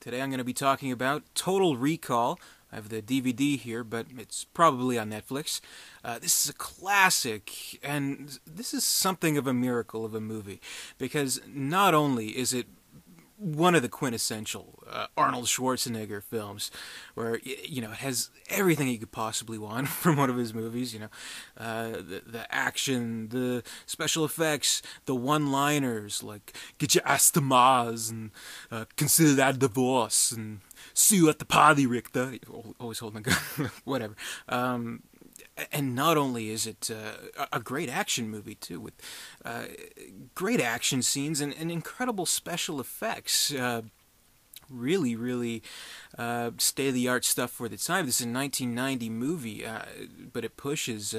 Today I'm going to be talking about Total Recall. I have the DVD here, but it's probably on Netflix. This is a classic, and this is something of a miracle of a movie, because not only is it one of the quintessential Arnold Schwarzenegger films, where it has everything you could possibly want from one of his movies. The action, the special effects, the one-liners like "Get your ass to Mars" and "Consider that a divorce" and "See you at the party, Richter." Always holding a gun, whatever. And not only is it a great action movie too, with great action scenes and incredible special effects. Really state-of-the-art stuff for the time. This is a 1990 movie, but it pushes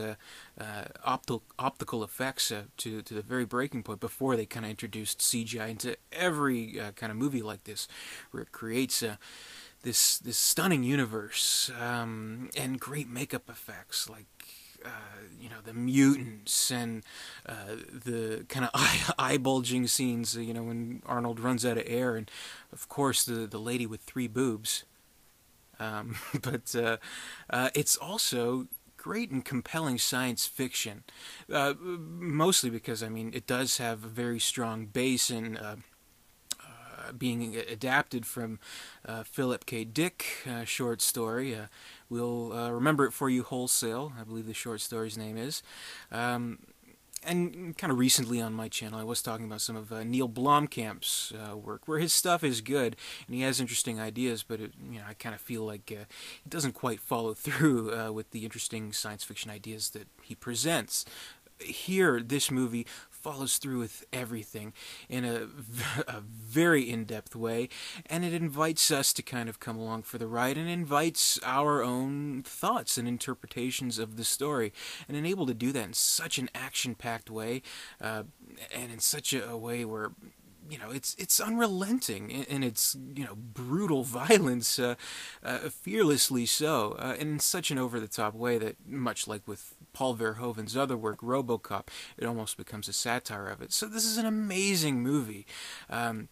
optical effects to the very breaking point before they kind of introduced CGI into every kind of movie like this, where it creates this stunning universe and great makeup effects like the mutants and the kind of eye bulging scenes, when Arnold runs out of air, and of course the lady with three boobs. But it's also great and compelling science fiction, mostly because it does have a very strong base in being adapted from Philip K. Dick short story. We'll remember it for you wholesale, I believe the short story's name is. And kind of recently on my channel, I was talking about some of Neil Blomkamp's work, where his stuff is good and he has interesting ideas, but I kind of feel like it doesn't quite follow through with the interesting science fiction ideas that he presents. Here, this movie follows through with everything in a very in-depth way, and it invites us to kind of come along for the ride and invites our own thoughts and interpretations of the story, and able to do that in such an action-packed way, and in such a way where it's unrelenting in its brutal violence, fearlessly so, and in such an over-the-top way that, much like with Paul Verhoeven's other work, RoboCop, it almost becomes a satire of it. So this is an amazing movie. And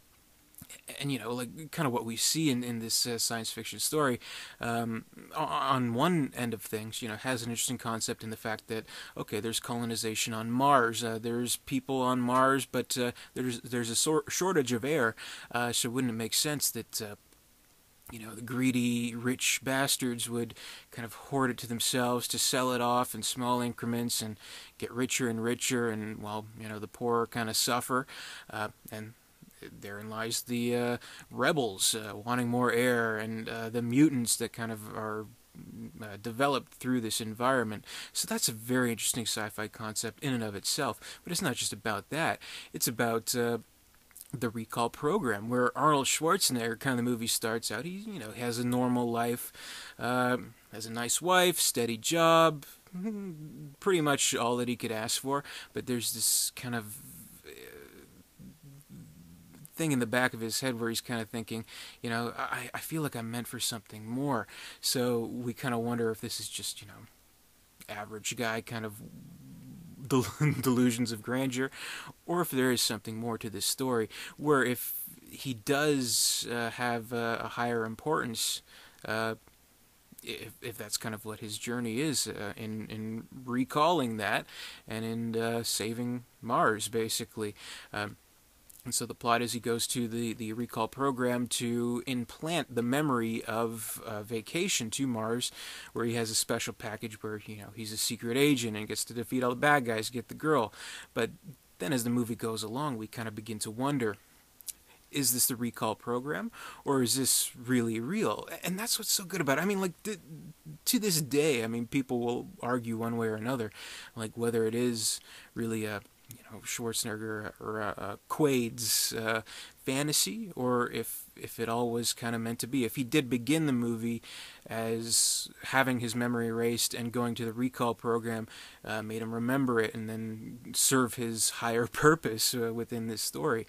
like kind of what we see in this science fiction story, on one end of things, has an interesting concept in the fact that, okay, there's colonization on Mars, there's people on Mars, but there's a shortage of air, so wouldn't it make sense that the greedy, rich bastards would kind of hoard it to themselves to sell it off in small increments and get richer and richer, and while the poor kind of suffer, and therein lies the rebels wanting more air, and the mutants that kind of are developed through this environment. So that's a very interesting sci-fi concept in and of itself. But it's not just about that. It's about the recall program, where Arnold Schwarzenegger, kind of the movie starts out, he has a normal life, has a nice wife, steady job, pretty much all that he could ask for. But there's this kind of thing in the back of his head where he's kind of thinking, I feel like I'm meant for something more. So we kind of wonder if this is just, average guy kind of delusions of grandeur, or if there is something more to this story, where if he does have a higher importance, if that's kind of what his journey is, in recalling that and in saving Mars, basically. And so the plot is he goes to the recall program to implant the memory of vacation to Mars, where he has a special package where he's a secret agent and gets to defeat all the bad guys, get the girl. But then as the movie goes along, we kind of begin to wonder, is this the recall program, or is this really real? And that's what's so good about it. To this day, people will argue one way or another, like whether it is really a Schwarzenegger or Quaid's fantasy, or if it all was kind of meant to be. If he did begin the movie as having his memory erased, and going to the recall program made him remember it and then serve his higher purpose within this story.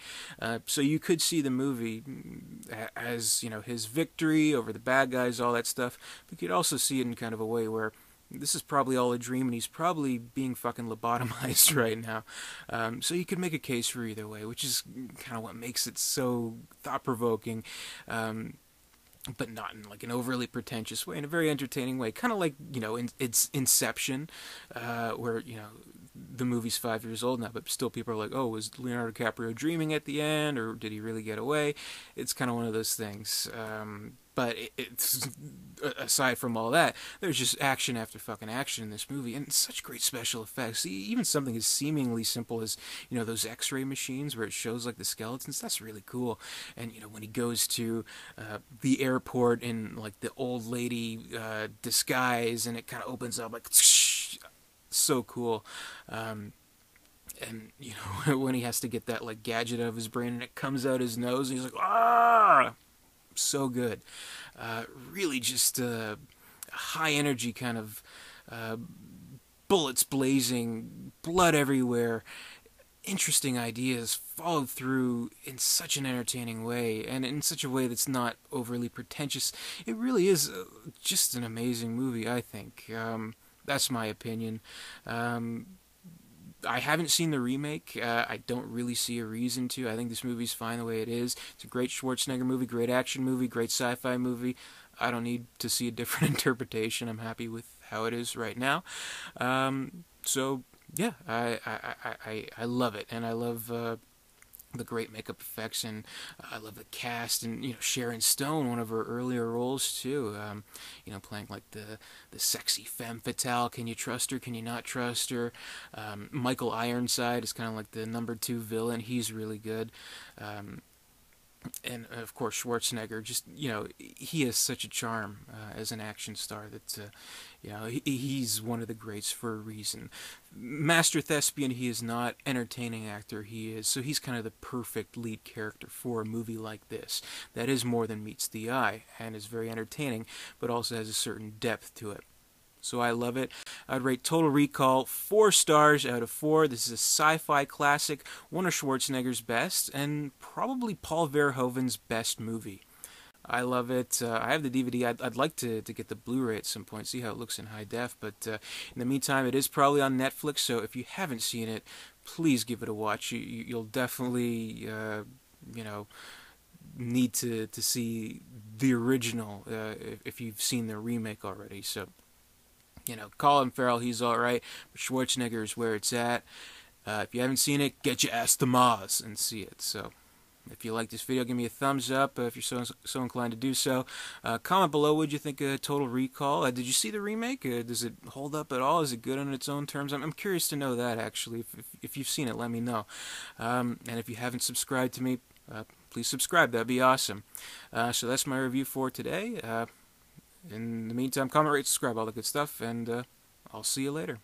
So you could see the movie as his victory over the bad guys, all that stuff. But you could also see it in kind of a way where this is probably all a dream, and he's probably being fucking lobotomized right now. So you could make a case for either way, which is kind of what makes it so thought-provoking. but not in like an overly pretentious way, in a very entertaining way, kind of like it's Inception, where the movie's 5 years old now, but still people are like, oh, was Leonardo DiCaprio dreaming at the end, or did he really get away? It's kind of one of those things. But it's aside from all that, there's just action after fucking action in this movie, and such great special effects. Even something as seemingly simple as those X-ray machines where it shows like the skeletons. That's really cool. And when he goes to the airport in like the old lady disguise, and it kind of opens up like so cool. And when he has to get that like gadget out of his brain and it comes out his nose, and he's like, ah, so good. Really just high energy kind of uh, bullets blazing, blood everywhere, interesting ideas followed through in such an entertaining way, and in such a way that's not overly pretentious. It really is just an amazing movie, I think. That's my opinion. I haven't seen the remake. I don't really see a reason to. I think this movie's fine the way it is. It's a great Schwarzenegger movie, great action movie, great sci-fi movie. I don't need to see a different interpretation. I'm happy with how it is right now. So yeah, I love it, and I love the great makeup effects, and I love the cast, and Sharon Stone, one of her earlier roles too. Playing like the sexy femme fatale. Can you trust her? Can you not trust her? Michael Ironside is kind of like the number two villain. He's really good. And of course Schwarzenegger, just he has such a charm as an action star that he's one of the greats for a reason. Master thespian he is not, entertaining actor he is, so he's kind of the perfect lead character for a movie like this that is more than meets the eye and is very entertaining, but also has a certain depth to it. So I love it. I'd rate Total Recall 4 stars out of 4. This is a sci-fi classic, one of Schwarzenegger's best, and probably Paul Verhoeven's best movie. I love it. I have the DVD. I'd like to get the Blu-ray at some point, see how it looks in high def. But in the meantime, it is probably on Netflix, so if you haven't seen it, please give it a watch. You'll definitely, need to see the original if you've seen the remake already. So Colin Farrell, he's alright, but Schwarzenegger is where it's at. If you haven't seen it, get your ass to Mars and see it. So, if you like this video, give me a thumbs up if you're so inclined to do so. Comment below what you think of Total Recall. Did you see the remake? Does it hold up at all? Is it good on its own terms? I'm curious to know that, actually. If you've seen it, let me know. And if you haven't subscribed to me, please subscribe. That'd be awesome. So that's my review for today. In the meantime, comment, rate, subscribe, all the good stuff, and I'll see you later.